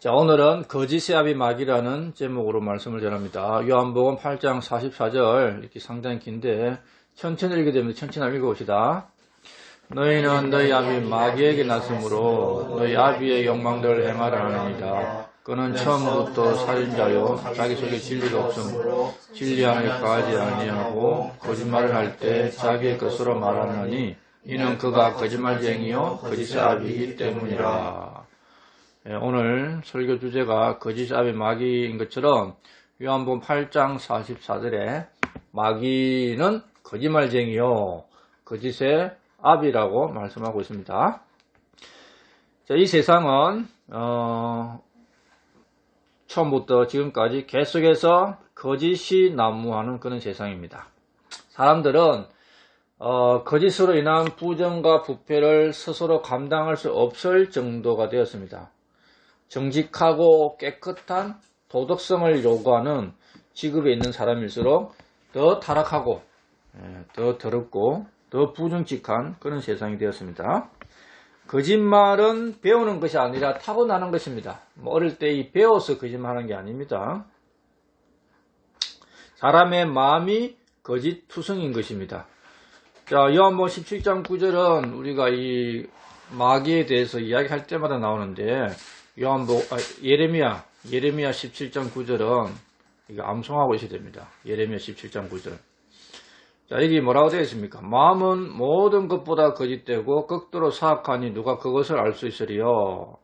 자, 오늘은 거짓의 아비 마귀라는 제목으로 말씀을 전합니다. 요한복음 8장 44절, 이렇게 상당히 긴데 천천히 읽게 됩니다. 천천히 한번 읽어봅시다. 너희는 너희 아비 마귀에게 났으므로 너희 아비의 욕망들을 행하라 하느니라. 그는 처음부터 살인자요 자기 속에 진리가 없으므로 진리 안에 거하지 아니하고 거짓말을 할 때 자기의 것으로 말하느니 이는 그가 거짓말쟁이요 거짓의 아비이기 때문이라. 오늘 설교 주제가 거짓 아비 마귀인 것처럼 요한복음 8장 44절에 마귀는 거짓말쟁이요 거짓의 아비라고 말씀하고 있습니다. 자, 이 세상은 처음부터 지금까지 계속해서 거짓이 난무하는 그런 세상입니다. 사람들은 거짓으로 인한 부정과 부패를 스스로 감당할 수 없을 정도가 되었습니다. 정직하고 깨끗한 도덕성을 요구하는 직업에 있는 사람일수록 더 타락하고 더 더럽고 더 부정직한 그런 세상이 되었습니다. 거짓말은 배우는 것이 아니라 타고나는 것입니다. 어릴 때 배워서 거짓말하는 게 아닙니다. 사람의 마음이 거짓투성인 것입니다. 자, 요한복음 17장 9절은 우리가 이 마귀에 대해서 이야기할 때마다 나오는데 예레미야 17장 9절은 이거 암송하고 있어야 됩니다. 예레미야 17장 9절. 자, 여기 뭐라고 되어 있습니까? 마음은 모든 것보다 거짓되고 극도로 사악하니 누가 그것을 알 수 있으리요.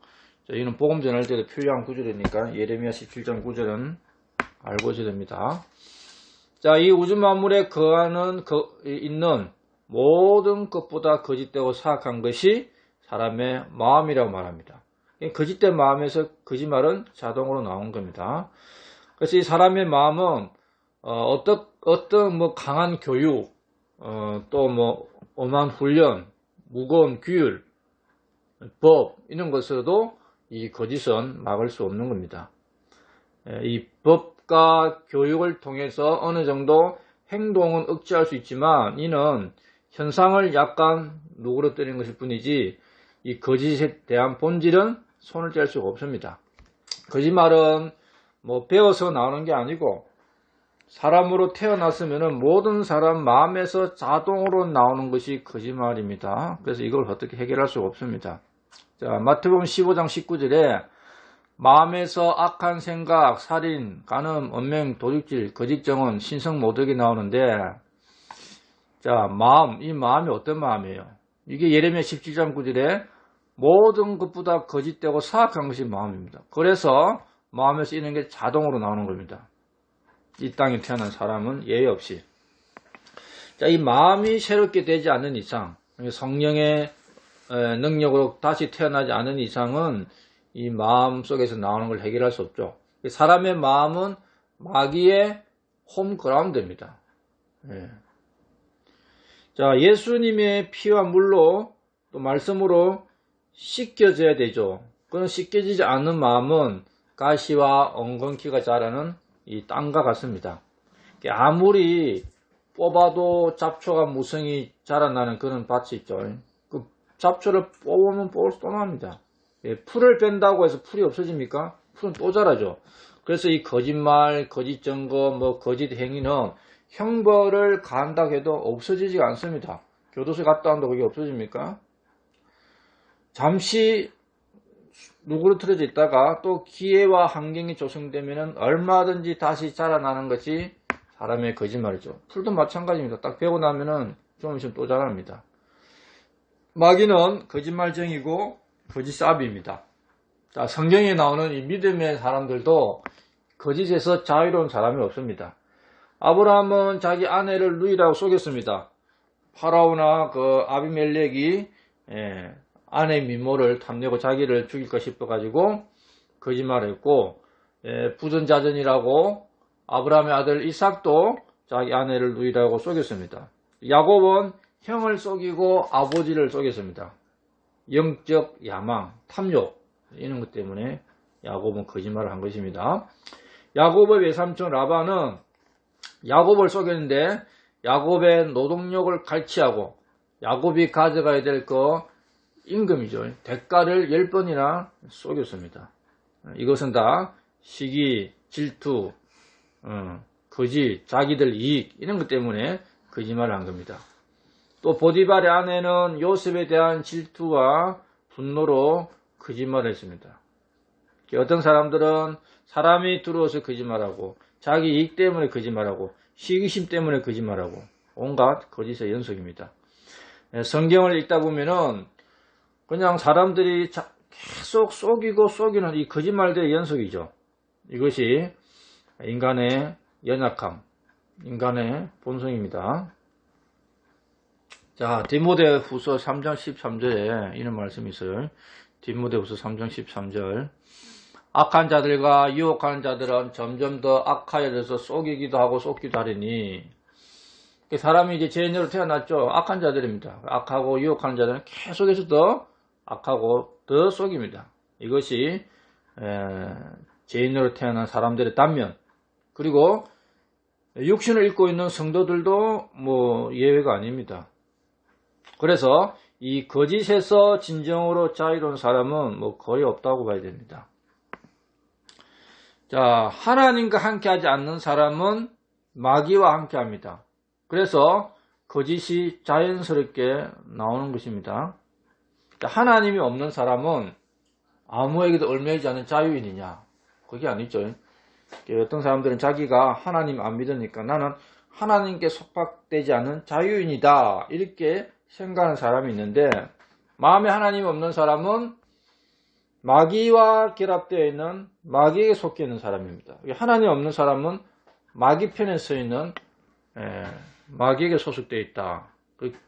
자, 이는 복음 전할 때도 필요한 구절이니까 예레미야 17장 9절은 알고 있어야 됩니다. 자, 이 우주 만물에 있는 모든 것보다 거짓되고 사악한 것이 사람의 마음이라고 말합니다. 거짓된 마음에서 거짓말은 자동으로 나온 겁니다. 그래서 이 사람의 마음은 어떤 강한 교육, 또 엄한 훈련, 무거운 규율, 법 이런 것으로도 이 거짓은 막을 수 없는 겁니다. 이 법과 교육을 통해서 어느 정도 행동은 억제할 수 있지만 이는 현상을 약간 누그러뜨리는 것일 뿐이지 이 거짓에 대한 본질은 손을 뗄 수가 없습니다. 거짓말은 배워서 나오는 게 아니고 사람으로 태어났으면 모든 사람 마음에서 자동으로 나오는 것이 거짓말입니다. 그래서 이걸 어떻게 해결할 수가 없습니다. 자, 마태복음 15장 19절에 마음에서 악한 생각, 살인, 간음, 언맹, 도둑질, 거짓정언, 신성 모독이 나오는데 자, 이 마음이 어떤 마음이에요? 이게 예레미야 17장 9절에 모든 것보다 거짓되고 사악한 것이 마음입니다. 그래서 마음에서 이런 게 자동으로 나오는 겁니다. 이 땅에 태어난 사람은 예외 없이. 자, 이 마음이 새롭게 되지 않는 이상, 성령의 능력으로 다시 태어나지 않은 이상은 이 마음 속에서 나오는 걸 해결할 수 없죠. 사람의 마음은 마귀의 홈그라운드입니다. 자, 예수님의 피와 물로 또 말씀으로 씻겨져야 되죠. 그런 씻겨지지 않는 마음은 가시와 엉겅퀴가 자라는 이 땅과 같습니다. 아무리 뽑아도 잡초가 무성히 자라나는 그런 밭이 있죠. 그 잡초를 뽑으면 뽑을수 또 납니다. 풀을 뺀다고 해서 풀이 없어집니까? 풀은 또 자라죠. 그래서 이 거짓말, 거짓 증거, 거짓 행위는 형벌을 가한다고 해도 없어지지가 않습니다. 교도소에 갔다 온다고 그게 없어집니까? 잠시 누그러뜨려져 있다가 또 기회와 환경이 조성되면 얼마든지 다시 자라나는 것이 사람의 거짓말이죠. 풀도 마찬가지입니다. 딱 배고 나면은 좀 있으면 또 자랍니다. 마귀는 거짓말쟁이고 거짓사비입니다. 자, 성경에 나오는 이 믿음의 사람들도 거짓에서 자유로운 사람이 없습니다. 아브라함은 자기 아내를 누이라고 속였습니다. 파라오나 아비멜렉이 아내 미모를 탐내고 자기를 죽일까 싶어가지고 거짓말했고, 부전자전이라고 아브라함의 아들 이삭도 자기 아내를 누이라고 속였습니다. 야곱은 형을 속이고 아버지를 속였습니다. 영적 야망, 탐욕 이런 것 때문에 야곱은 거짓말을 한 것입니다. 야곱의 외삼촌 라반은 야곱을 속였는데 야곱의 노동력을 갈취하고 야곱이 가져가야 될 임금이죠. 대가를 10번이나 속였습니다. 이것은 다 시기, 질투, 거짓, 자기들 이익 이런 것 때문에 거짓말을 한 겁니다. 또 보디발의 아내는 요셉에 대한 질투와 분노로 거짓말을 했습니다. 어떤 사람들은 사람이 들어와서 거짓말하고 자기 이익 때문에 거짓말하고 시기심 때문에 거짓말하고 온갖 거짓의 연속입니다. 성경을 읽다 보면은 그냥 사람들이 계속 속이고 속이는 이 거짓말들의 연속이죠. 이것이 인간의 연약함, 인간의 본성입니다. 자, 디모데후서 3장 13절에 이런 말씀이 있어요. 디모데후서 3장 13절. 악한 자들과 유혹하는 자들은 점점 더 악하여져서 속이기도 하고 속기도 하리니. 사람이 이제 죄인으로 태어났죠. 악한 자들입니다. 악하고 유혹하는 자들은 계속해서 더 악하고 더 속입니다. 이것이 죄인으로 태어난 사람들의 단면. 그리고 육신을 입고 있는 성도들도 뭐 예외가 아닙니다. 그래서 이 거짓에서 진정으로 자유로운 사람은 뭐 거의 없다고 봐야 됩니다. 자, 하나님과 함께하지 않는 사람은 마귀와 함께합니다. 그래서 거짓이 자연스럽게 나오는 것입니다. 하나님이 없는 사람은 아무에게도 얽매이지 않는 자유인이냐? 그게 아니죠. 어떤 사람들은 자기가 하나님 안 믿으니까 나는 하나님께 속박되지 않는 자유인이다 이렇게 생각하는 사람이 있는데, 마음에 하나님이 없는 사람은 마귀와 결합되어 있는 마귀에게 속해 있는 사람입니다. 하나님 없는 사람은 마귀 편에 서 있는 마귀에게 소속되어 있다.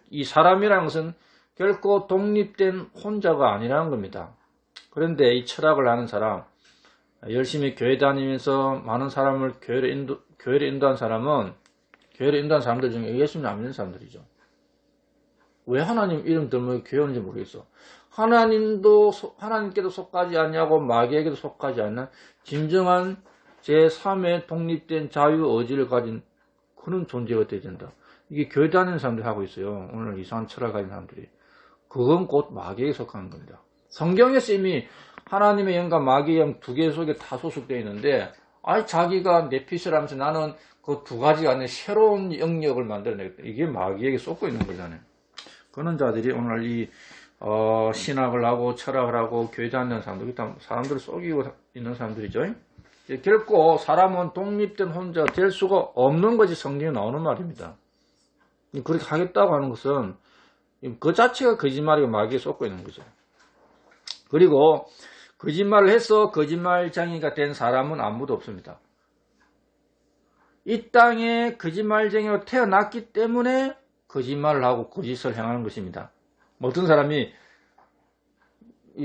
이 사람이라는 것은 결코 독립된 혼자가 아니라는 겁니다. 그런데 이 철학을 아는 사람, 열심히 교회 다니면서 많은 사람을 교회를 인도한 사람은 교회를 인도한 사람들 중에 예수님 안 믿는 사람들이죠. 왜 하나님 이름 들으면 교회 오는지 모르겠어. 하나님께도 속하지 않냐고 마귀에게도 속하지 않는 진정한 제3의 독립된 자유 의지를 가진 그런 존재가 되어야 된다. 이게 교회 다니는 사람들이 하고 있어요. 오늘 이상한 철학을 가진 사람들이. 그건 곧 마귀에게 속하는 겁니다. 성경에서 이미 하나님의 영과 마귀의 영 두 개 속에 다 소속되어 있는데, 자기가 내 핏을 하면서 나는 그 두 가지가 아닌 새로운 영역을 만들어내겠다. 이게 마귀에게 쏟고 있는 거잖아요. 그런 자들이 오늘 이 신학을 하고 철학을 하고 교회 다니는 사람들을 속이고 있는 사람들이죠. 결코 사람은 독립된 혼자 될 수가 없는 것이 성경에 나오는 말입니다. 그렇게 하겠다고 하는 것은 그 자체가 거짓말이고 마귀에 쏟고 있는 거죠. 그리고 거짓말을 해서 거짓말쟁이가 된 사람은 아무도 없습니다. 이 땅에 거짓말쟁이로 태어났기 때문에 거짓말을 하고 거짓을 행하는 것입니다. 어떤 사람이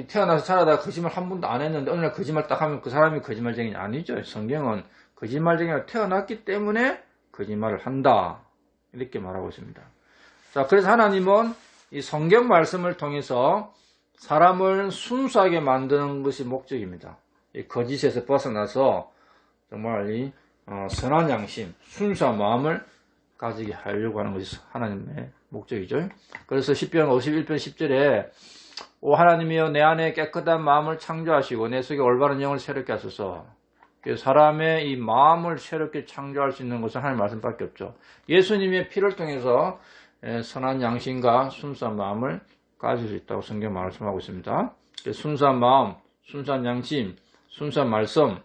태어나서 살아다가 거짓말 한 번도 안 했는데 어느 날 거짓말 딱 하면 그 사람이 거짓말쟁이는 아니죠. 성경은 거짓말쟁이로 태어났기 때문에 거짓말을 한다 이렇게 말하고 있습니다. 자, 그래서 하나님은 이 성경 말씀을 통해서 사람을 순수하게 만드는 것이 목적입니다. 이 거짓에서 벗어나서 정말 이 선한 양심, 순수한 마음을 가지게 하려고 하는 것이 하나님의 목적이죠. 그래서 시편 51편 10절에 오 하나님이여 내 안에 깨끗한 마음을 창조하시고 내 속에 올바른 영을 새롭게 하소서. 사람의 이 마음을 새롭게 창조할 수 있는 것은 하나님 말씀밖에 없죠. 예수님의 피를 통해서 선한 양심과 순수한 마음을 가질 수 있다고 성경 말씀하고 있습니다. 순수한 마음, 순수한 양심, 순수한 말씀,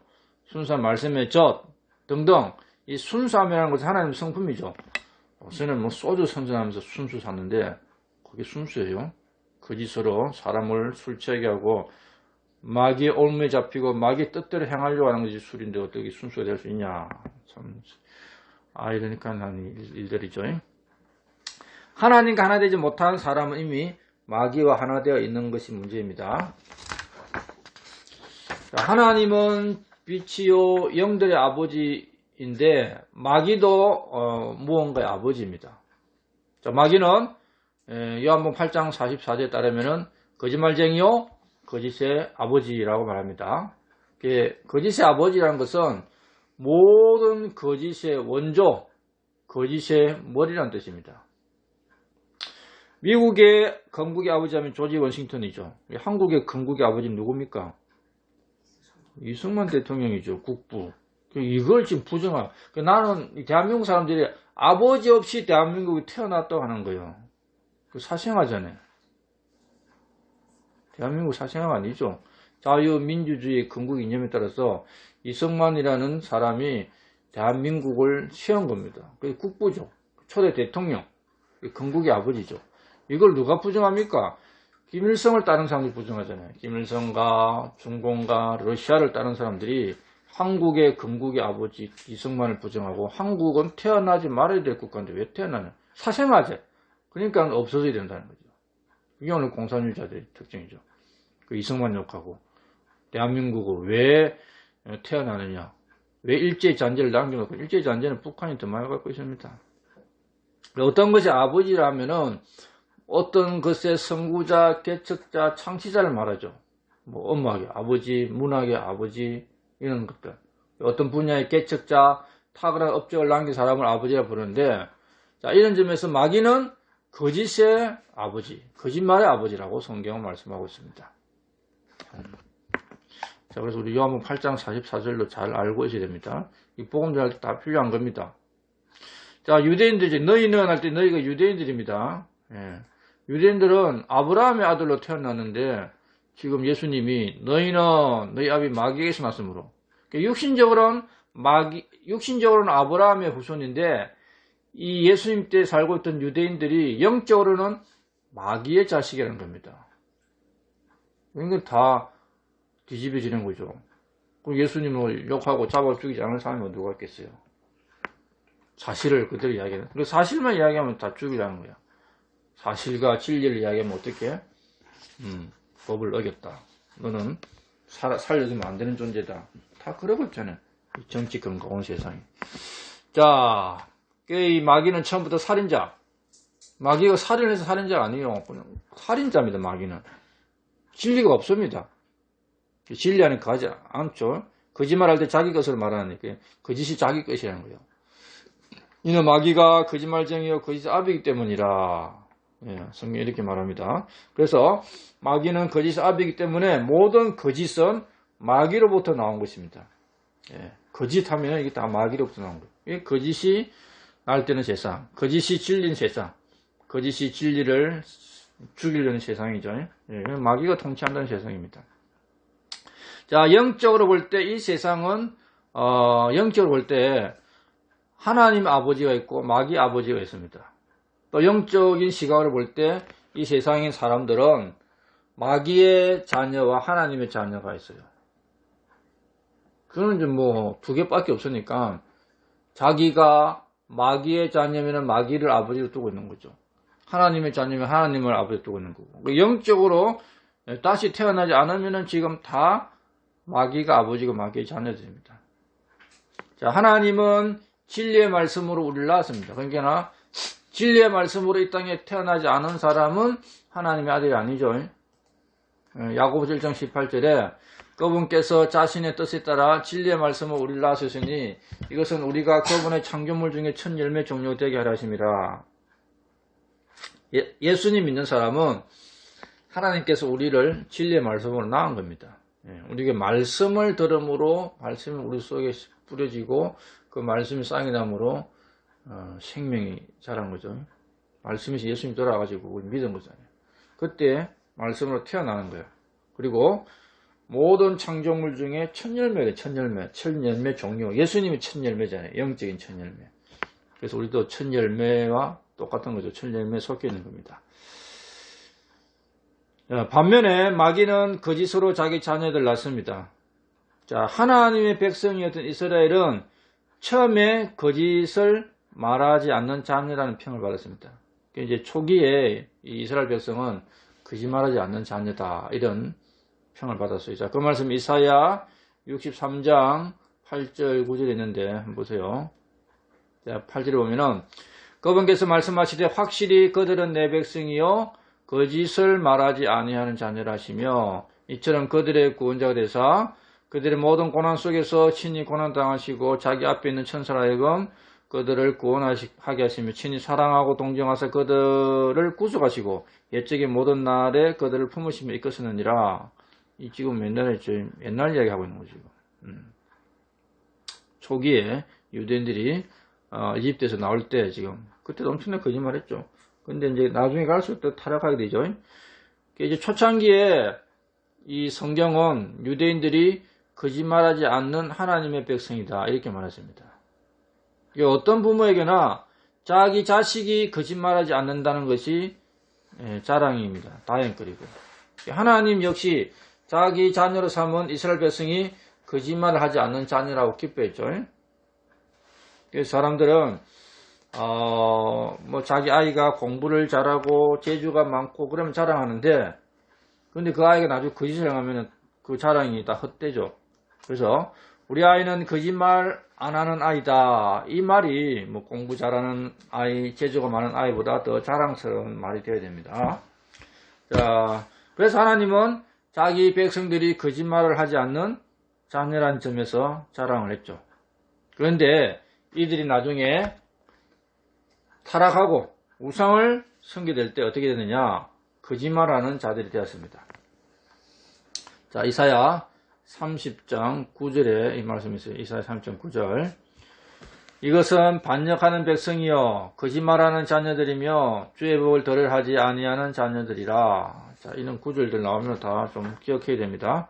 순수한 말씀의 젖 등등 이 순수함이라는 것은 하나님의 성품이죠. 저는 소주 선전하면서 순수 샀는데 그게 순수예요. 거짓으로 사람을 술 취하게 하고 마귀의 올무에 잡히고 마귀의 뜻대로 행하려고 하는 것이 술인데 어떻게 순수가 될 수 있냐. 참 이러니까 하는 일들이죠. 하나님과 하나 되지 못한 사람은 이미 마귀와 하나 되어 있는 것이 문제입니다. 하나님은 빛이요 영들의 아버지인데 마귀도 무언가의 아버지입니다. 자, 마귀는 요한복음 8장 44절에 따르면은 거짓말쟁이요 거짓의 아버지라고 말합니다. 거짓의 아버지라는 것은 모든 거짓의 원조, 거짓의 머리라는 뜻입니다. 미국의 건국의 아버지 하면 조지 워싱턴이죠. 한국의 건국의 아버지는 누굽니까? 이승만 대통령이죠. 국부. 이걸 지금 부정하. 나는 대한민국 사람들이 아버지 없이 대한민국이 태어났다고 하는 거예요. 사생아잖아요. 대한민국 사생아가 아니죠. 자유민주주의 건국 이념에 따라서 이승만이라는 사람이 대한민국을 세운 겁니다. 그게 국부죠. 초대 대통령. 건국의 아버지죠. 이걸 누가 부정합니까? 김일성을 따른 사람들이 부정하잖아요. 김일성과 중공과 러시아를 따른 사람들이 한국의 건국의 아버지 이승만을 부정하고 한국은 태어나지 말아야 될 국가인데 왜 태어나냐? 사생아제. 그러니까 없어져야 된다는 거죠. 이게 오늘 공산주의자들의 특징이죠. 그 이승만 욕하고 대한민국은 왜 태어나느냐? 왜 일제잔재를 남겨놓고 일제잔재는 북한이 더 많이 갖고 있습니다. 어떤 것이 아버지라면은 어떤 것의 선구자, 개척자, 창시자를 말하죠. 뭐 엄마의 아버지, 문학의 아버지 이런 것들. 어떤 분야의 개척자, 탁월한 업적을 남긴 사람을 아버지라 부르는데 자 이런 점에서 마귀는 거짓의 아버지, 거짓말의 아버지라고 성경은 말씀하고 있습니다. 자, 그래서 우리 요한복음 8장 44절로 잘 알고 있어야 됩니다. 이 복음 전할 때 다 필요한 겁니다. 자, 유대인들이지. 너희는 할 때 너희가 유대인들입니다. 예. 유대인들은 아브라함의 아들로 태어났는데 지금 예수님이 너희는 너희 아비 마귀에게서 났으므로 육신적으로는 아브라함의 후손인데 이 예수님 때 살고 있던 유대인들이 영적으로는 마귀의 자식이라는 겁니다. 이건 다 뒤집어지는 거죠. 그럼 예수님을 욕하고 잡아 죽이지 않을 사람이 누가 있겠어요? 사실을 그대로 이야기하는. 그리고 사실만 이야기하면 다 죽이라는 거야. 사실과 진리를 이야기하면 어떻게? 법을 어겼다. 너는 살려주면 안 되는 존재다. 다 그러고 있잖아요. 이 정치 건강한 세상에. 자, 이 마귀는 처음부터 살인자. 마귀가 살인을 해서 살인자가 아니에요. 그냥 살인자입니다, 마귀는. 진리가 없습니다. 진리 안에 가지 않죠. 거짓말할 때 자기 것을 말하니까 거짓이 자기 것이라는 거예요. 이는 마귀가 거짓말쟁이요 거짓의 아비이기 때문이라. 예, 성경이 이렇게 말합니다. 그래서 마귀는 거짓의 아비이기 때문에 모든 거짓은 마귀로부터 나온 것입니다. 예, 거짓하면 이게 다 마귀로부터 나온 거예요. 이게 거짓이 날 때는 세상, 거짓이 진리인 세상, 거짓이 진리를 죽이려는 세상이죠. 예, 마귀가 통치한다는 세상입니다. 자, 영적으로 볼 때 이 세상은 영적으로 볼 때 하나님 아버지가 있고 마귀 아버지가 있습니다. 또 영적인 시각으로 볼 때 이 세상의 사람들은 마귀의 자녀와 하나님의 자녀가 있어요. 그거는 이제 뭐 두 개밖에 없으니까 자기가 마귀의 자녀면 마귀를 아버지로 두고 있는 거죠. 하나님의 자녀면 하나님을 아버지로 두고 있는 거고. 영적으로 다시 태어나지 않으면 지금 다 마귀가 아버지고 마귀의 자녀들입니다. 자, 하나님은 진리의 말씀으로 우리를 낳았습니다. 그러니까 진리의 말씀으로 이 땅에 태어나지 않은 사람은 하나님의 아들이 아니죠. 야고보서 1장 18절에 그분께서 자신의 뜻에 따라 진리의 말씀으로 우리를 낳으셨으니 이것은 우리가 그분의 창조물 중에 첫 열매 종류가 되게 하려 하심이라. 예수님 믿는 사람은 하나님께서 우리를 진리의 말씀으로 낳은 겁니다. 우리에게 말씀을 들음으로 말씀이 우리 속에 뿌려지고 그 말씀이 쌍이 남으로 생명이 자란 거죠. 말씀이 예수님 돌아가지고 우리 믿은 거잖아요. 그때 말씀으로 태어나는 거예요. 그리고 모든 창조물 중에 첫 열매래, 첫 열매 종류. 예수님이 첫 열매잖아요. 영적인 첫 열매. 그래서 우리도 첫 열매와 똑같은 거죠. 첫 열매에 섞여 있는 겁니다. 반면에 마귀는 거짓으로 자기 자녀들 낳습니다. 자, 하나님의 백성이었던 이스라엘은 처음에 거짓을 말하지 않는 자녀라는 평을 받았습니다. 이제 초기에 이 이스라엘 백성은 거짓말하지 않는 자녀다 이런 평을 받았어요. 자, 그 말씀 이사야 63장 8절 9절에 있는데 한번 보세요. 자, 8절에 보면은 그분께서 말씀하시되 확실히 그들은 내 백성이요 거짓을 말하지 아니하는 자녀라 하시며 이처럼 그들의 구원자가 되사 그들의 모든 고난 속에서 친히 고난당하시고 자기 앞에 있는 천사라 하여금 그들을 구원하게 하시며 친히 사랑하고 동정하사 그들을 구속하시고 옛적의 모든 날에 그들을 품으시며 이끄시느니라. 이 지금 옛날 이야기 하고 있는 거죠. 초기에 유대인들이 이집트에서 나올 때 지금 그때도 엄청나게 거짓말했죠. 근데 이제 나중에 갈수록 또 타락하게 되죠. 이제 초창기에 이 성경은 유대인들이 거짓말하지 않는 하나님의 백성이다 이렇게 말했습니다. 어떤 부모에게나 자기 자식이 거짓말하지 않는다는 것이 자랑입니다. 다행거리고 하나님 역시 자기 자녀로 삼은 이스라엘 백성이 거짓말을 하지 않는 자녀라고 기뻐했죠. 그래서 사람들은 뭐 자기 아이가 공부를 잘하고 재주가 많고 그러면 자랑하는데, 근데 그 아이가 나중에 거짓을 행하면 그 자랑이 다 헛되죠. 그래서 우리 아이는 거짓말 안 하는 아이다, 이 말이 뭐 공부 잘하는 아이, 재주가 많은 아이보다 더 자랑스러운 말이 되어야 됩니다. 자, 그래서 하나님은 자기 백성들이 거짓말을 하지 않는 자녀란 점에서 자랑을 했죠. 그런데 이들이 나중에 타락하고 우상을 섬기될 때 어떻게 되느냐? 거짓말하는 자들이 되었습니다. 자, 이사야 30장 9절에 이 말씀이 있어요. 이사야 30장 9절. 이것은 반역하는 백성이여 거짓말하는 자녀들이며 주의 법을 덜을 하지 아니하는 자녀들이라. 자, 이런 구절들 나오면 다 좀 기억해야 됩니다.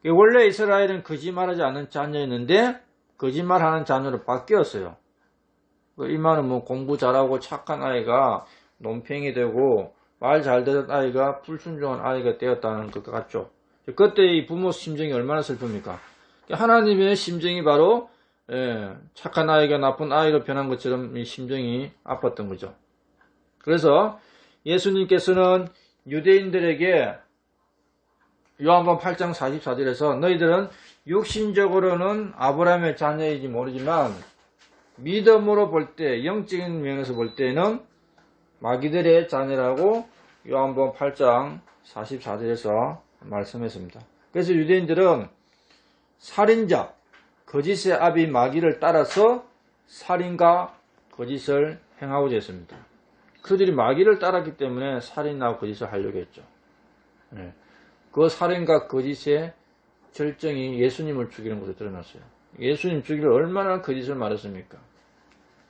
원래 이스라엘은 거짓말하지 않는 자녀였는데 거짓말하는 자녀로 바뀌었어요. 이 말은 뭐 공부 잘하고 착한 아이가 논팽이 되고 말 잘 듣는 아이가 불순종한 아이가 되었다는 것 같죠. 그때 이 부모 심정이 얼마나 슬픕니까? 하나님의 심정이 바로 착한 아이가 나쁜 아이로 변한 것처럼 이 심정이 아팠던 거죠. 그래서 예수님께서는 유대인들에게 요한복음 8장 44절에서 너희들은 육신적으로는 아브라함의 자녀이지 모르지만 믿음으로 볼 때, 영적인 면에서 볼 때는 마귀들의 자녀라고 요한복음 8장 44절에서 말씀했습니다. 그래서 유대인들은 살인자, 거짓의 아비 마귀를 따라서 살인과 거짓을 행하고자 했습니다. 그들이 마귀를 따랐기 때문에 살인하고 거짓을 하려고 했죠. 그 살인과 거짓의 절정이 예수님을 죽이는 것으로 드러났어요. 예수님 죽이려 얼마나 거짓을 말했습니까?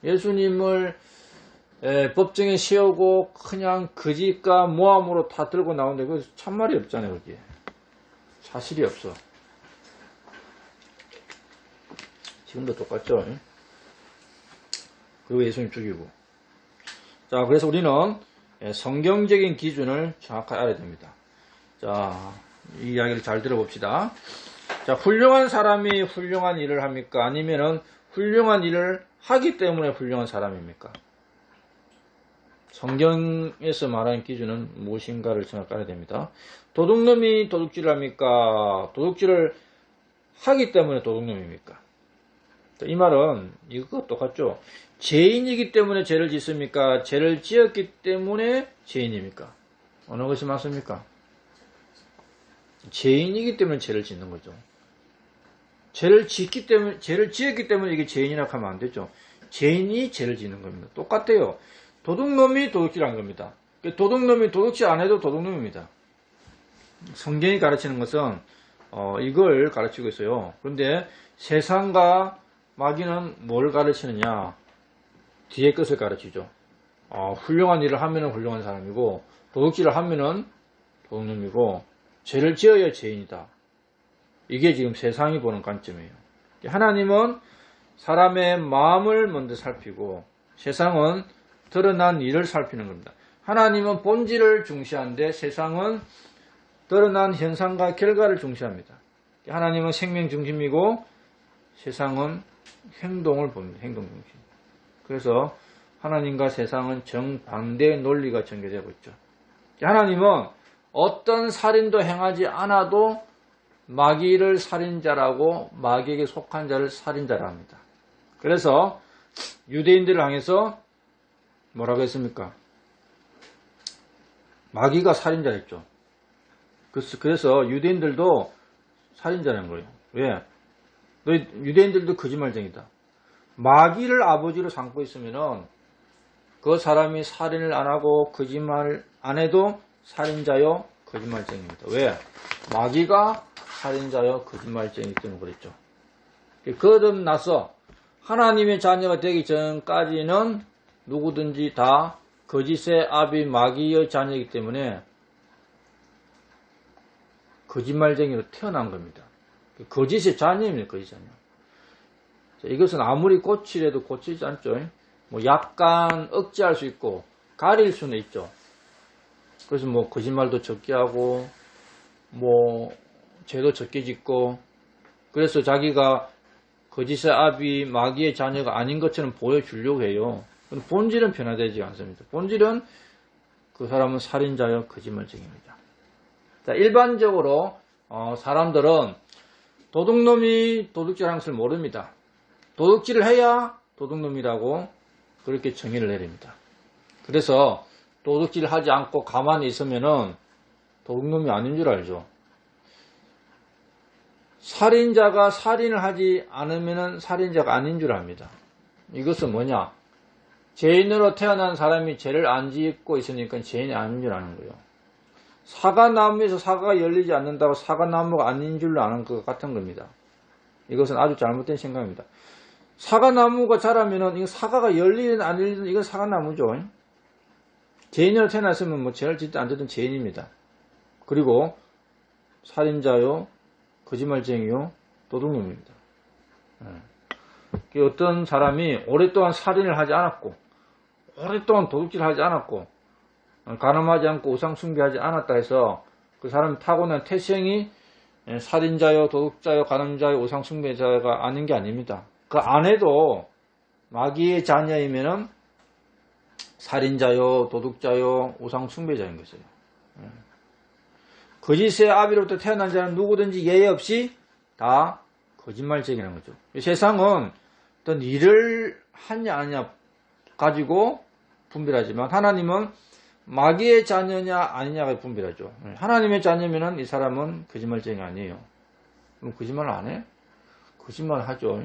예수님을 법정에 세우고 그냥 거짓과 모함으로 다 들고 나오는데 그 참말이 없잖아요. 거기에 사실이 없어. 지금도 똑같죠. 그리고 예수님 죽이고. 자, 그래서 우리는 성경적인 기준을 정확하게 알아야 됩니다. 자, 이 이야기를 잘 들어봅시다. 자, 훌륭한 사람이 훌륭한 일을 합니까? 아니면은 훌륭한 일을 하기 때문에 훌륭한 사람입니까? 성경에서 말하는 기준은 무엇인가를 정확히 알아야 됩니다. 도둑놈이 도둑질을 합니까? 도둑질을 하기 때문에 도둑놈입니까? 이 말은 이거 똑같죠. 죄인이기 때문에 죄를 짓습니까? 죄를 지었기 때문에 죄인입니까? 어느 것이 맞습니까? 죄인이기 때문에 죄를 짓는 거죠. 죄를 지었기 때문에 이게 죄인이라고 하면 안 되죠. 죄인이 죄를 짓는 겁니다. 똑같아요. 도둑놈이 도둑질한 겁니다. 도둑놈이 도둑질 안 해도 도둑놈입니다. 성경이 가르치는 것은 이걸 가르치고 있어요. 그런데 세상과 마귀는 뭘 가르치느냐? 뒤에 것을 가르치죠. 훌륭한 일을 하면 훌륭한 사람이고 도둑질을 하면 도둑놈이고 죄를 지어야 죄인이다. 이게 지금 세상이 보는 관점이에요. 하나님은 사람의 마음을 먼저 살피고 세상은 드러난 일을 살피는 겁니다. 하나님은 본질을 중시하는데 세상은 드러난 현상과 결과를 중시합니다. 하나님은 생명 중심이고 세상은 행동을 봅니다. 행동 중심. 그래서 하나님과 세상은 정반대의 논리가 전개되고 있죠. 하나님은 어떤 살인도 행하지 않아도 마귀를 살인자라고 마귀에게 속한 자를 살인자라 합니다. 그래서 유대인들을 향해서 뭐라고 했습니까? 마귀가 살인자였죠. 그래서 유대인들도 살인자라는 거예요. 왜? 유대인들도 거짓말쟁이다. 마귀를 아버지로 삼고 있으면은 그 사람이 살인을 안 하고 거짓말 안 해도 살인자요, 거짓말쟁이입니다. 왜? 마귀가 살인자요, 거짓말쟁이기 때문에 그랬죠. 거듭나서 하나님의 자녀가 되기 전까지는 누구든지 다 거짓의 아비 마귀의 자녀이기 때문에 거짓말쟁이로 태어난 겁니다. 거짓의 자녀입니다. 거짓 자녀. 이것은 아무리 고치려도 고치지 않죠. 뭐 약간 억제할 수 있고 가릴 수는 있죠. 그래서 뭐 거짓말도 적게 하고 뭐 죄도 적게 짓고 그래서 자기가 거짓의 아비 마귀의 자녀가 아닌 것처럼 보여주려고 해요. 본질은 변화되지 않습니다. 본질은 그 사람은 살인자여 거짓말쟁이입니다. 자, 일반적으로 사람들은 도둑놈이 도둑질하는 것을 모릅니다. 도둑질을 해야 도둑놈이라고 그렇게 정의를 내립니다. 그래서 도둑질을 하지 않고 가만히 있으면은 도둑놈이 아닌 줄 알죠. 살인자가 살인을 하지 않으면은 살인자가 아닌 줄 압니다. 이것은 뭐냐? 죄인으로 태어난 사람이 죄를 안 짓고 있으니까 죄인이 아닌 줄 아는 거예요. 사과나무에서 사과가 열리지 않는다고 사과나무가 아닌 줄로 아는 것 같은 겁니다. 이것은 아주 잘못된 생각입니다. 사과나무가 자라면은 이거 사과가 열리든 안 열리든 이건 사과나무죠. 죄인으로 태어났으면 뭐 죄를 짓든 안 짓든 죄인입니다. 그리고 살인자요, 거짓말쟁이요, 도둑놈입니다. 어떤 사람이 오랫동안 살인을 하지 않았고 오랫동안 도둑질을 하지 않았고 간음하지 않고 우상 숭배하지 않았다 해서 그 사람이 타고난 태생이 살인자요, 도둑자요, 간음자요, 우상 숭배자가 아닌 게 아닙니다. 그 안에도 마귀의 자녀이면은 살인자요, 도둑자요, 우상 숭배자인 것이에요. 거짓의 아비로부터 태어난 자는 누구든지 예외 없이 다 거짓말쟁이라는 거죠. 세상은 어떤 일을 하냐 안 하냐 가지고 분별하지만 하나님은 마귀의 자녀냐 아니냐가 분별하죠. 하나님의 자녀면은 이 사람은 거짓말쟁이 아니에요. 그럼 거짓말 안 해? 거짓말 하죠.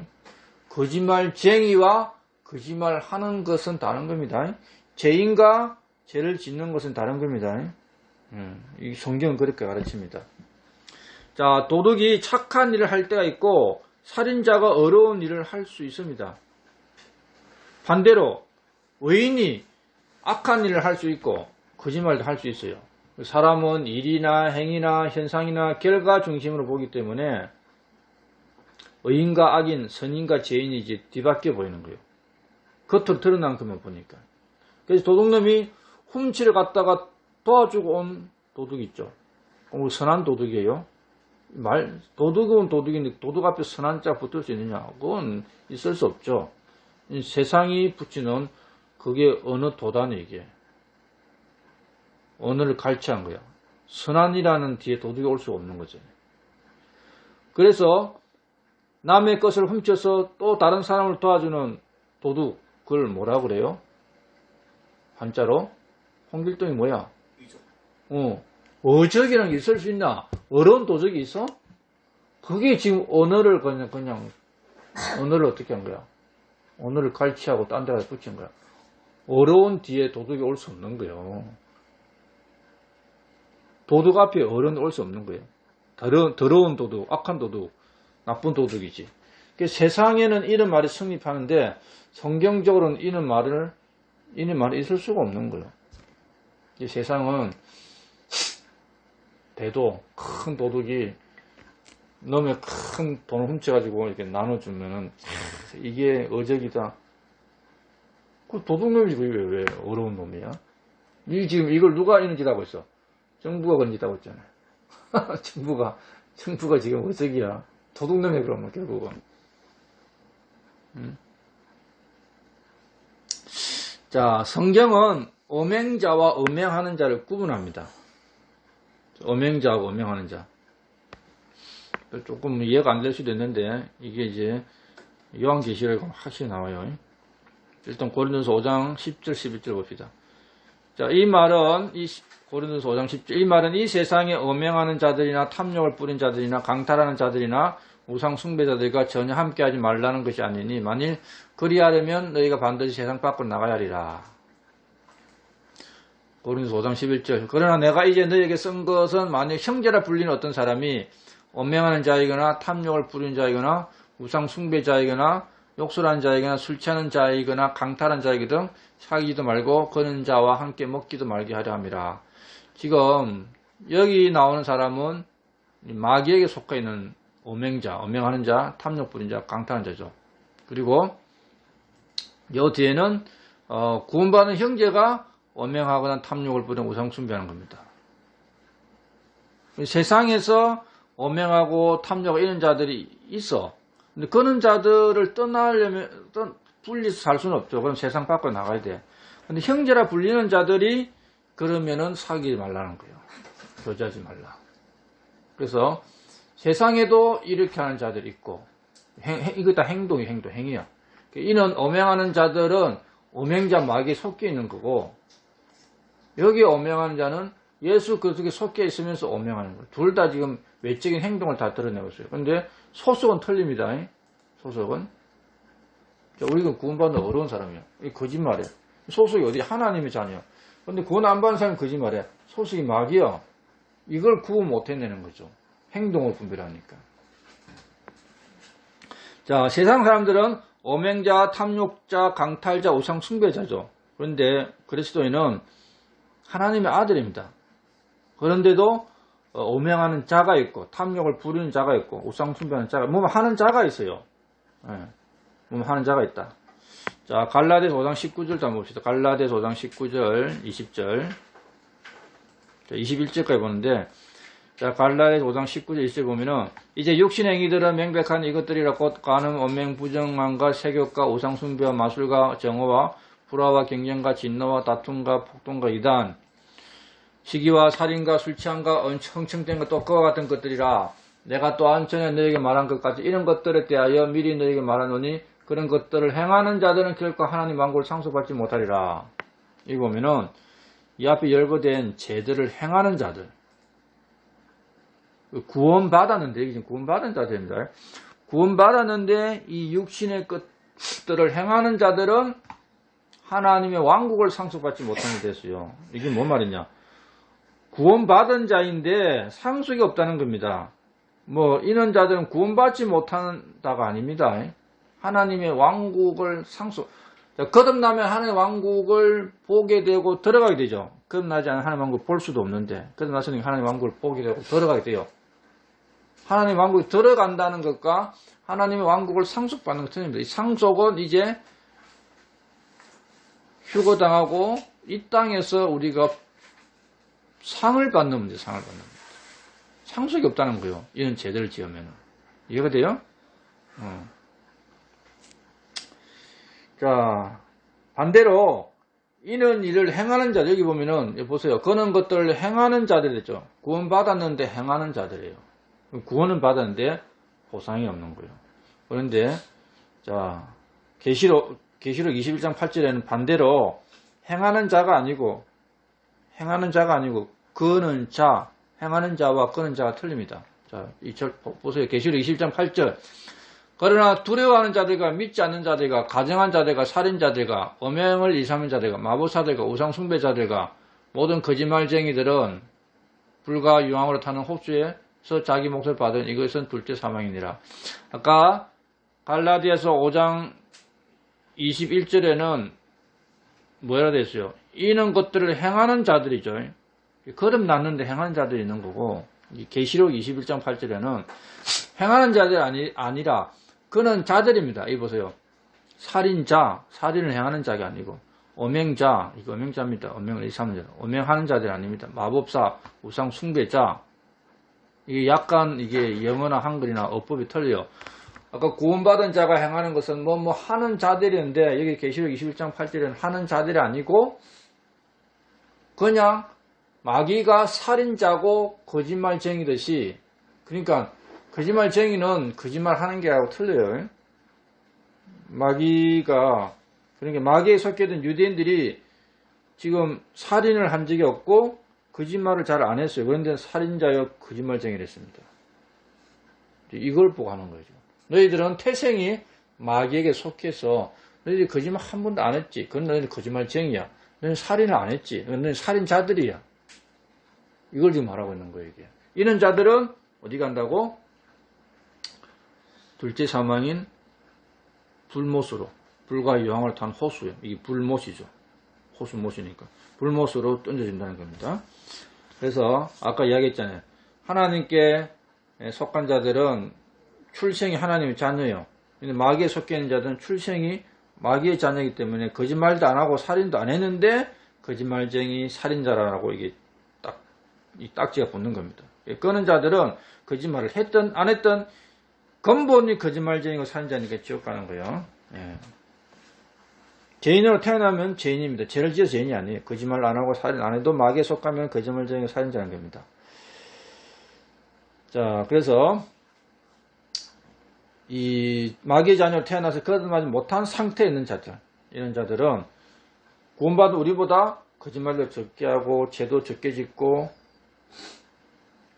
거짓말쟁이와 거짓말하는 것은 다른 겁니다. 죄인과 죄를 짓는 것은 다른 겁니다. 이 성경은 그렇게 가르칩니다. 자, 도둑이 착한 일을 할 때가 있고 살인자가 어려운 일을 할 수 있습니다. 반대로 의인이 악한 일을 할 수 있고 거짓말도 할 수 있어요. 사람은 일이나 행위나 현상이나 결과 중심으로 보기 때문에 의인과 악인, 선인과 죄인이 이제 뒤바뀌어 보이는 거예요. 겉으로 드러난 것만 보니까. 그래서 도둑놈이 훔치러 갔다가 도와주고 온 도둑이 있죠. 선한 도둑이에요. 도둑은 도둑인데 도둑 앞에 선한 자 붙을 수 있느냐? 그건 있을 수 없죠. 세상이 붙이는 그게 어느 도단이 이게. 언어를 갈취한 거야. 선한이라는 뒤에 도둑이 올 수가 없는 거죠. 그래서 남의 것을 훔쳐서 또 다른 사람을 도와주는 도둑, 그걸 뭐라 그래요? 한자로? 홍길동이 뭐야? 어적이라는 게 있을 수 있나? 어려운 도적이 있어? 그게 지금 언어를 그냥 언어를 어떻게 한 거야? 언어를 갈취하고 딴 데다 붙인 거야. 어려운 뒤에 도둑이 올 수 없는 거예요. 도둑 앞에 어려운 올 수 없는 거예요. 더러운 도둑, 악한 도둑, 나쁜 도둑이지. 세상에는 이런 말이 성립하는데 성경적으로는 이런 말이 있을 수가 없는 거예요. 세상은 대도 큰 도둑이 놈의 큰 돈을 훔쳐가지고 이렇게 나눠주면은 이게 어적이다. 그 도둑놈이지 왜 어려운 놈이야? 지금 이걸 누가 인지하고 있어? 정부가 건지다고 했잖아요. 정부가 지금 어적이야. 도둑놈이 그러면 결국은. 자, 성경은 음행자와 음행하는 자를 구분합니다. 음행자하고 음행하는 자. 조금 이해가 안 될 수도 있는데 이게 이제 요한계시록에 확실히 나와요. 일단 고린도서 5장 10절 11절 봅시다. 자, 이 말은 고린도서 5장 10절 이 말은 이 세상에 음행하는 자들이나 탐욕을 뿌린 자들이나 강탈하는 자들이나 우상 숭배자들과 전혀 함께하지 말라는 것이 아니니 만일 그리하려면 너희가 반드시 세상 밖으로 나가야 하리라. 고린도서 5장 11절 그러나 내가 이제 너희에게 쓴 것은 만일 형제라 불리는 어떤 사람이 음행하는 자이거나 탐욕을 부리는 자이거나 우상 숭배자이거나 욕설한 자이거나 술 취하는 자이거나 강탈한 자이거든 사귀지도 말고 그런 자와 함께 먹기도 말게 하려 함이라. 지금 여기 나오는 사람은 마귀에게 속해 있는 오맹자, 오맹하는 자, 탐욕 부린 자, 강탈한 자죠. 그리고 요 뒤에는 구원받은 형제가 오맹하거나 탐욕을 부린 우상 숭배하는 겁니다. 세상에서 오맹하고 탐욕 이런 자들이 있어. 근데 그런 자들을 떠나려면 분리해서 살 수는 없죠. 그럼 세상 밖으로 나가야 돼. 근데 형제라 불리는 자들이 그러면은 사귀지 말라는 거예요. 교제하지 말라. 그래서 세상에도 이렇게 하는 자들이 있고, 이거 다 행이야. 이는 오맹하는 자들은 오맹자 마귀에 섞여 있는 거고, 여기 오맹하는 자는 예수 그리스도에 섞여 있으면서 오맹하는 거예요. 둘 다 지금 외적인 행동을 다 드러내고 있어요. 그런데 소속은 틀립니다. 소속은. 우리가 구원받는 어려운 사람이야. 이 거짓말이야. 소속이 어디 하나님의 자녀야. 근데 구원 안 받는 사람은 거짓말이야. 소속이 마귀야. 이걸 구분 못 해내는 거죠. 행동을 분별하니까. 자, 세상 사람들은 오맹자, 탐욕자, 강탈자, 우상 숭배자죠. 그런데 그리스도인은 하나님의 아들입니다. 그런데도 오맹하는 자가 있고 탐욕을 부리는 자가 있고 우상 숭배하는 자가 뭐 하는 자가 있어요. 뭐 하는 자가 있다. 자, 갈라디아서 5장 19절 한번 봅시다. 갈라디아서 5장 19절, 20절. 자, 21절까지 보는데 자, 갈라디아서 5장 19절 20절 보면은 이제 육신의 행위들은 명백한 이것들이라 곧 간음, 언맹, 부정함과 세욕과 우상 숭배와 마술과 정오와 불화와 경쟁과 진노와 다툼과 폭동과 이단 시기와 살인과 술 취함과 엉청된 것 그와 같은 것들이라 내가 또한 전에 너에게 말한 것 같이 이런 것들에 대하여 미리 너에게 말하노니 그런 것들을 행하는 자들은 결코 하나님 왕국을 상속받지 못하리라. 여기 보면은 이 앞에 열거된 죄들을 행하는 자들 구원받았는데 이게 지금 구원받은 자들입니다. 구원받았는데 이 육신의 것들을 행하는 자들은 하나님의 왕국을 상속받지 못하는 데 됐어요. 이게 뭔 말이냐. 구원받은 자인데 상속이 없다는 겁니다. 뭐 이런 자들은 구원받지 못한다가 아닙니다. 하나님의 왕국을 거듭나면 하나님의 왕국을 보게 되고 들어가게 되죠. 거듭나지 않은 하나님의 왕국을 볼 수도 없는데 거듭나서는 하나님의 왕국을 보게 되고 들어가게 돼요. 하나님의 왕국에 들어간다는 것과 하나님의 왕국을 상속받는 것 틀립니다. 이 상속은 이제 휴거당하고 이 땅에서 우리가 상을 받는 문제, 상을 받는 문제. 상속이 없다는 거예요. 이런 죄들을 지으면. 이해가 돼요? 자, 반대로, 이는 일을 행하는 자, 여기 보면은, 보세요. 그런 것들을 행하는 자들이죠. 구원받았는데 행하는 자들이에요. 구원은 받았는데 보상이 없는 거예요. 그런데, 자, 계시록 21장 8절에는 반대로 행하는 자가 아니고 그는 자, 행하는 자와 그는 자가 틀립니다. 자, 보세요. 계시록 21장 8절. 그러나 두려워하는 자들과 믿지 않는 자들과 가정한 자들과 살인자들과 엄행을 일삼는 자들과 마법사들과 우상 숭배자들과 모든 거짓말쟁이들은 불과 유황으로 타는 홉수에서 자기 몫을 받은 이것은 둘째 사망이니라. 아까 갈라디아서 5장 21절에는 뭐라 됐어요? 이런 것들을 행하는 자들이죠. 거듭났는데 행하는 자들이 있는 거고 계시록 21장 8절에는 행하는 자들이 아니라 그는 자들입니다. 이 보세요. 살인자, 살인을 행하는 자가 아니고 오맹자, 이거 오맹자입니다. 오맹을 일삼는 자, 오맹하는 자들이 아닙니다. 마법사, 우상 숭배자. 이게 약간 이게 영어나 한글이나 어법이 틀려요. 아까 구원받은 자가 행하는 것은 뭐 하는 자들인데 여기 계시록 21장 8절에는 하는 자들이 아니고 그냥 마귀가 살인자고 거짓말쟁이듯이 그러니까 거짓말쟁이는 거짓말하는 게하고 틀려요. 마귀가 그러니까 마귀에 속해있던 유대인들이 지금 살인을 한 적이 없고 거짓말을 잘 안 했어요. 그런데 살인자여 거짓말쟁이를 했습니다. 이걸 보고 하는 거죠. 너희들은 태생이 마귀에게 속해서 너희들이 거짓말 한 번도 안 했지. 그건 너희들 거짓말쟁이야. 너희는 살인을 안 했지. 너희는 살인자들이야. 이걸 지금 말하고 있는 거예요. 이게. 이런 자들은 어디 간다고? 둘째 사망인 불못으로, 불과 유황을 탄 호수요. 이게 불못이죠. 호수 못이니까. 불못으로 던져진다는 겁니다. 그래서 아까 이야기했잖아요. 하나님께 속한 자들은 출생이 하나님의 자녀예요. 근데 마귀에 속해 있는 자들은 출생이 마귀의 자녀이기 때문에 거짓말도 안 하고 살인도 안 했는데 거짓말쟁이 살인자라고 이게 딱, 이 딱지가 붙는 겁니다. 끄는 자들은 거짓말을 했든 안 했든 근본이 거짓말쟁이고 살인자니까 지옥 가는 거예요. 예. 죄인으로 태어나면 죄인입니다. 죄를 지어서 죄인이 아니에요. 거짓말 안 하고 살인 안 해도 마귀에 속하면 거짓말쟁이고 살인자는 겁니다. 자, 그래서 이 마귀의 자녀로 태어나서 거듭나지 못한 상태에 있는 자들, 이런 자들은 구원받은 우리보다 거짓말도 적게 하고 죄도 적게 짓고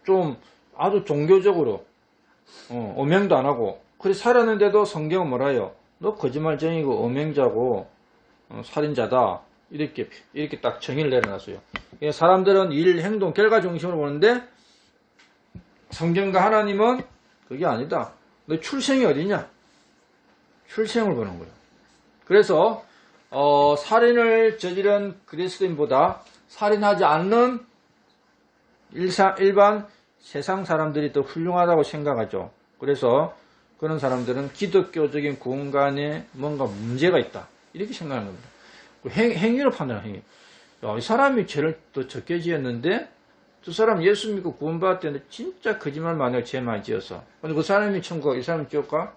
좀 아주 종교적으로 음행도 안 하고 그래 살았는데도 성경은 뭐라 해요? 너 거짓말쟁이고 음행자고 살인자다 이렇게 딱 정의를 내려놨어요. 사람들은 일, 행동, 결과 중심으로 보는데 성경과 하나님은 그게 아니다. 너 출생이 어디냐? 출생을 보는 거예요. 그래서 살인을 저지른 그리스도인보다 살인하지 않는 일반 세상 사람들이 더 훌륭하다고 생각하죠. 그래서 그런 사람들은 기독교적인 구원관에 뭔가 문제가 있다. 이렇게 생각하는 겁니다. 행위로 판단하는 행위. 이 사람이 죄를 더 적게 지었는데 저 사람 예수 믿고 구원받았는데 진짜 거짓말 많이 하고 죄 많이 지었어. 근데 그 사람이 천국, 이 사람이 지옥 가?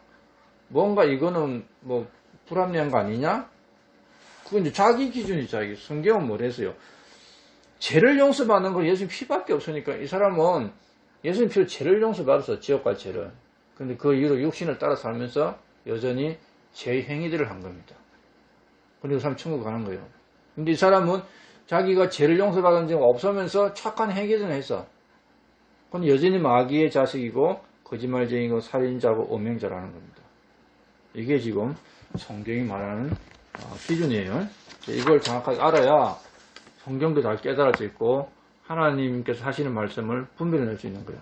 뭔가 이거는 뭐 불합리한 거 아니냐? 그건 이제 자기 기준이 자기. 성경은 뭐랬어요? 죄를 용서받는 건 예수님 피밖에 없으니까 이 사람은 예수님 피로 죄를 용서받아서 지옥 갈 죄를. 근데 그 이후로 육신을 따라 살면서 여전히 죄의 행위들을 한 겁니다. 그리고 그 사람 천국 가는 거예요. 근데 이 사람은 자기가 죄를 용서받은 적이 없으면서 착한 행위들을 했어. 그건 여전히 마귀의 자식이고 거짓말쟁이고 살인자고 음행자라는 겁니다. 이게 지금 성경이 말하는 기준이에요. 이걸 정확하게 알아야 성경도 잘 깨달을 수 있고 하나님께서 하시는 말씀을 분별해낼 수 있는 거예요.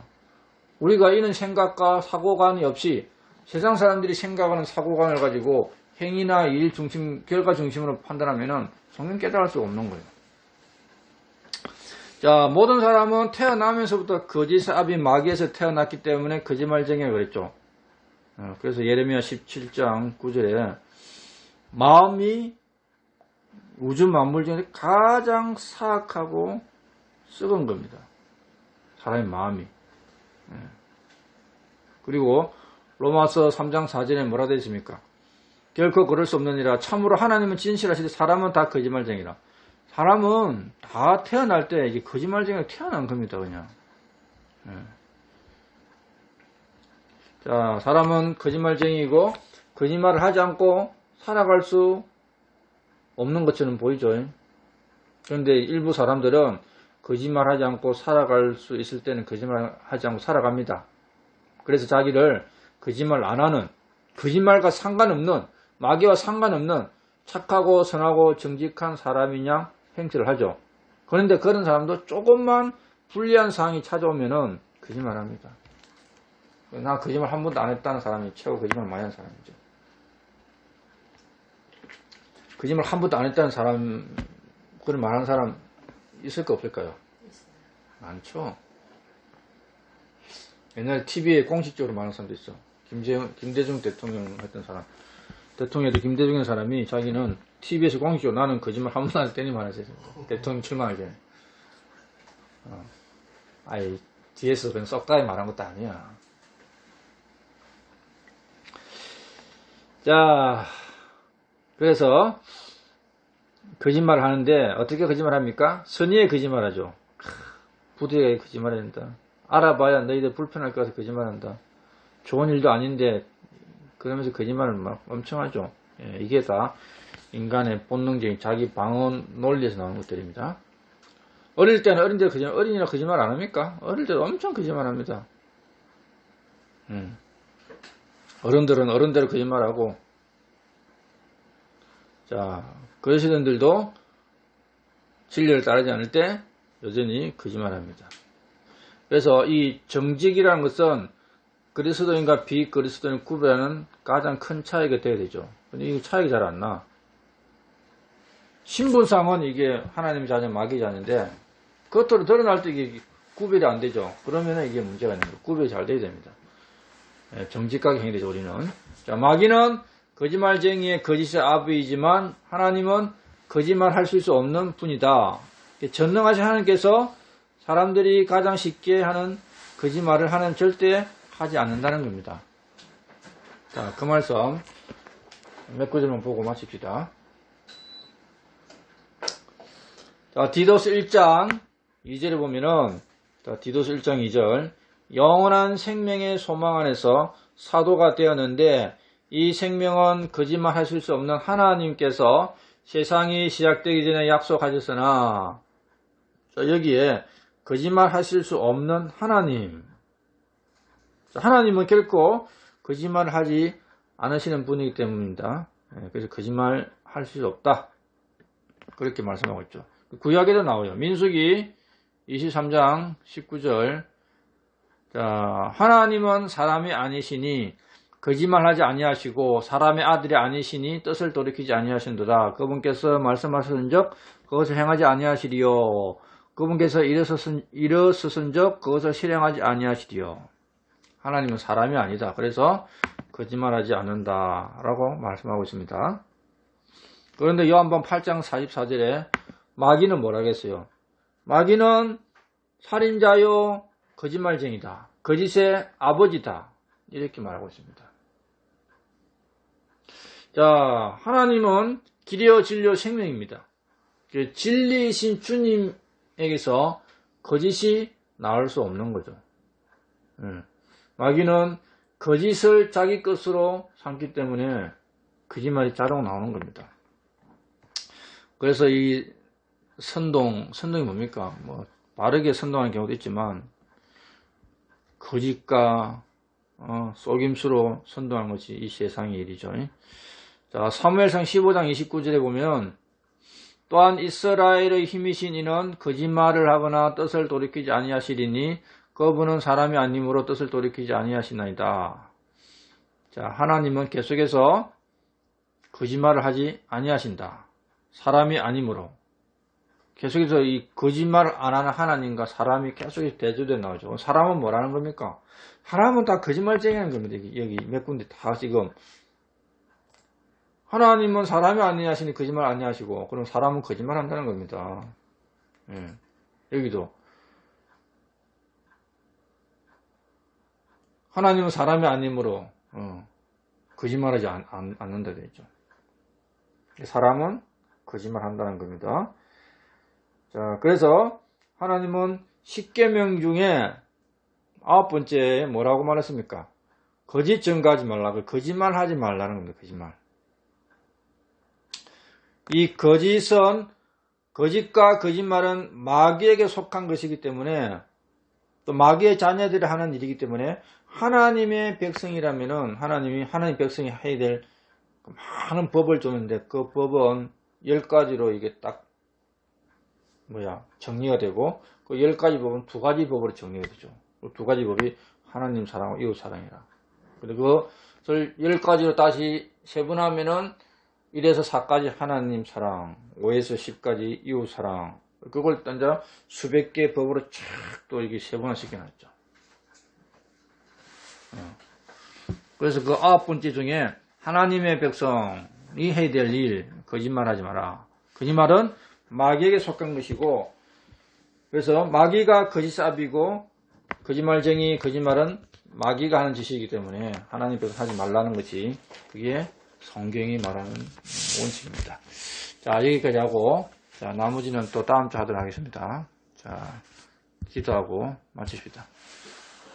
우리가 이런 생각과 사고관이 없이 세상 사람들이 생각하는 사고관을 가지고 행위나 일 중심, 결과 중심으로 판단하면은 성경 깨달을 수 없는 거예요. 자, 모든 사람은 태어나면서부터 거짓 아비 마귀에서 태어났기 때문에 거짓말쟁이라고 그랬죠. 그래서 예레미야 17장 9절에 마음이 우주 만물 중에 가장 사악하고 썩은 겁니다. 사람의 마음이. 그리고 로마서 3장 4절에 뭐라 되어 있습니까? 결코 그럴 수 없느니라. 참으로 하나님은 진실하시되 사람은 다 거짓말쟁이라. 사람은 다 태어날 때 이제 거짓말쟁이가 태어난 겁니다, 그냥. 자, 사람은 거짓말쟁이고 거짓말을 하지 않고 살아갈 수 없는 것처럼 보이죠. 그런데 일부 사람들은 거짓말하지 않고 살아갈 수 있을 때는 거짓말하지 않고 살아갑니다. 그래서 자기를 거짓말 안 하는, 거짓말과 상관없는, 마귀와 상관없는 착하고 선하고 정직한 사람이냐 행세를 하죠. 그런데 그런 사람도 조금만 불리한 상황이 찾아오면은 거짓말합니다. 나 거짓말 한 번도 안 했다는 사람이 최고 거짓말 많이 하는 사람이죠. 거짓말 한 번도 안 했다는 사람, 그런 말하는 사람 있을까 없을까요? 많죠. 옛날에 TV에 공식적으로 말하는 사람도 있어. 김대중 대통령 했던 사람. 대통령도 김대중의 사람이 자기는 TV에서 공식적으로 나는 거짓말 한 번도 안 했더니 말했어요. 대통령 출마하기 전에. 아이, 뒤에서 그냥 썩다이 말한 것도 아니야. 자, 그래서 거짓말을 하는데 어떻게 거짓말 합니까? 선의의 거짓말 하죠. 부득이하게 거짓말 한다. 알아봐야 너희들 불편할 것 같아서 거짓말한다. 좋은 일도 아닌데 그러면서 거짓말을 막 엄청 하죠. 예, 이게 다 인간의 본능적인 자기 방어 논리에서 나오는 것들입니다. 어릴 때는 어린데도 거짓말, 어린이나 거짓말 안 합니까? 어릴 때도 엄청 거짓말 합니다. 어른들은 어른대로 거짓말하고, 자, 그러시던들도 진리를 따르지 않을 때 여전히 거짓말합니다. 그래서 이 정직이라는 것은 그리스도인과 비그리스도인 구별하는 가장 큰 차이가 돼야 되죠. 근데 이 차이가 잘 안 나. 신분상은 이게 하나님 자녀, 마귀 자녀인데 겉으로 드러날 때 이게 구별이 안 되죠. 그러면 이게 문제가 있는 거예요. 구별이 잘 돼야 됩니다. 정직하게 행해야 되죠, 우리는. 자, 마귀는 거짓말쟁이의 거짓의 아버지이지만 하나님은 거짓말 할 수 없는 분이다. 전능하신 하나님께서 사람들이 가장 쉽게 하는 거짓말을 하나님 절대 하지 않는다는 겁니다. 자, 그 말씀 몇 구절만 보고 마칩시다. 자, 디도스 1장 2절에 보면은, 자, 디도스 1장 2절, 영원한 생명의 소망 안에서 사도가 되었는데 이 생명은 거짓말 하실 수 없는 하나님께서 세상이 시작되기 전에 약속하셨으나, 자, 여기에 거짓말 하실 수 없는 하나님. 자, 하나님은 결코 거짓말을 하지 않으시는 분이기 때문입니다. 그래서 거짓말 할 수 없다. 그렇게 말씀하고 있죠. 구약에도 나와요. 민수기 23장 19절. 자, 하나님은 사람이 아니시니 거짓말하지 아니하시고 사람의 아들이 아니시니 뜻을 돌이키지 아니하신도다. 그분께서 말씀하셨은적 그것을 행하지 아니하시리요. 그분께서 일어서선적 그것을 실행하지 아니하시리요. 하나님은 사람이 아니다. 그래서 거짓말하지 않는다라고 말씀하고 있습니다. 그런데 요한복음 8장 44절에 마귀는 뭐라 했어요? 마귀는 살인자요 거짓말쟁이다. 거짓의 아버지다. 이렇게 말하고 있습니다. 자, 하나님은 길이요 진리요 생명입니다. 진리이신 주님에게서 거짓이 나올 수 없는 거죠. 마귀는 거짓을 자기 것으로 삼기 때문에 거짓말이 자동 나오는 겁니다. 그래서 이 선동이 뭡니까? 뭐 바르게 선동하는 경우도 있지만 거짓과 속임수로 선동하는 것이 이 세상의 일이죠. 자, 사무엘상 15장 29절에 보면 또한 이스라엘의 힘이신 이는 거짓말을 하거나 뜻을 돌이키지 아니하시리니 그분은 사람이 아님으로 뜻을 돌이키지 아니하시나이다. 자, 하나님은 계속해서 거짓말을 하지 아니하신다. 사람이 아님으로. 계속해서 이 거짓말을 안 하는 하나님과 사람이 계속해서 대조되어 나오죠. 사람은 뭐라는 겁니까? 사람은 다 거짓말쟁이라는 겁니다. 여기 몇 군데 다 지금. 하나님은 사람이 아니하시니 거짓말 아니하시고, 그럼 사람은 거짓말 한다는 겁니다. 여기도. 하나님은 사람이 아니므로, 거짓말하지 않는다 되죠. 사람은 거짓말 한다는 겁니다. 자, 그래서 하나님은 10계명 중에 9번째에 뭐라고 말했습니까? 거짓 증거하지 말라. 거짓말 하지 말라는 겁니다. 거짓말. 이 거짓과 거짓말은 마귀에게 속한 것이기 때문에 또 마귀의 자녀들이 하는 일이기 때문에 하나님의 백성이라면은 하나님 백성이 해야 될 많은 법을 줬는데 그 법은 10가지로 이게 딱 정리가 되고 그 10가지 법은 2가지 법으로 정리가 되죠. 그 2가지 법이 하나님 사랑하고 이웃 사랑이라. 그리고 그걸 10가지로 다시 세분하면은 1에서 4까지 하나님 사랑, 5에서 10까지 이웃 사랑. 그걸 이제 수백 개의 법으로 쫙 또 이게 세분화시켜 놨죠. 그래서 그 9번째 중에 하나님의 백성이 해야 될 일, 거짓말하지 마라. 거짓말은 마귀에게 속한 것이고, 그래서 마귀가 거짓삽이고 거짓말은 마귀가 하는 짓이기 때문에 하나님 백성 하지 말라는 것이 그게 성경이 말하는 원칙입니다. 자, 여기까지 하고, 자, 나머지는 또 다음 주 하도록 하겠습니다. 자, 기도하고 마칩시다.